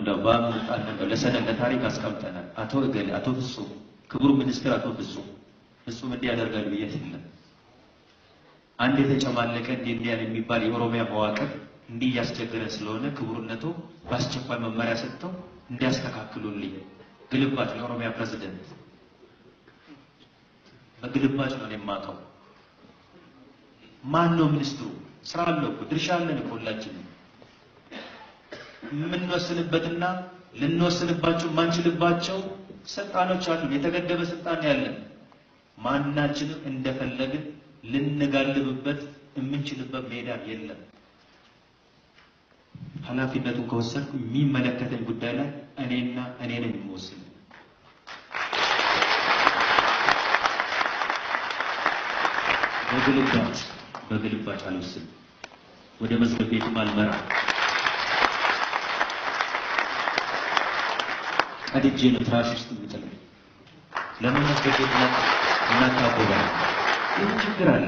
እንደባም አንደው ለሰነድ ለታሪክ አስቀምጠናል አቶ እገሌ አቶ ፍጹም ክቡር ሚኒስትር አቶ ፍጹም እንዲህ ያደርጋል ብዬሽልኝ አንድ የተጨማለቀ እንዲህ ያለ የሚባል የኦሮሚያ መዋቅር እንዲህ ያስቸገረ ስለሆነ ክቡርነቱ በአስቸኳይ መመሪያ ሰጥተው እንዲያስተካክሉልኝ ግልባጭ የኦሮሚያ ፕሬዝዳንት በግልባጭ ነው የማቀው ማን ነው ሚኒስትሩ ስራ አለው ድርሻ አለን ሁላችንም ምን ወስንበትና ልንወስንባቸው ማንችልባቸው ስልጣኖች አሉ የተገደበ ስልጣን ያለን ማንናችንም እንደፈለግን ልንጋልብበት የምንችልበት ሜዳ የለም ኃላፊነቱን ከወሰድኩ የሚመለከተኝ ጉዳይ ላይ እኔ ነኝ የምወስነው በግልባጭ አልወስንም ወደ መዝገብ ቤትም አልመራም ቀድጄ ነው ትራሽ ውስጥ የምጥለው ለምን መዝገብ ቤት እናታቆባ ይህ ችግር አለ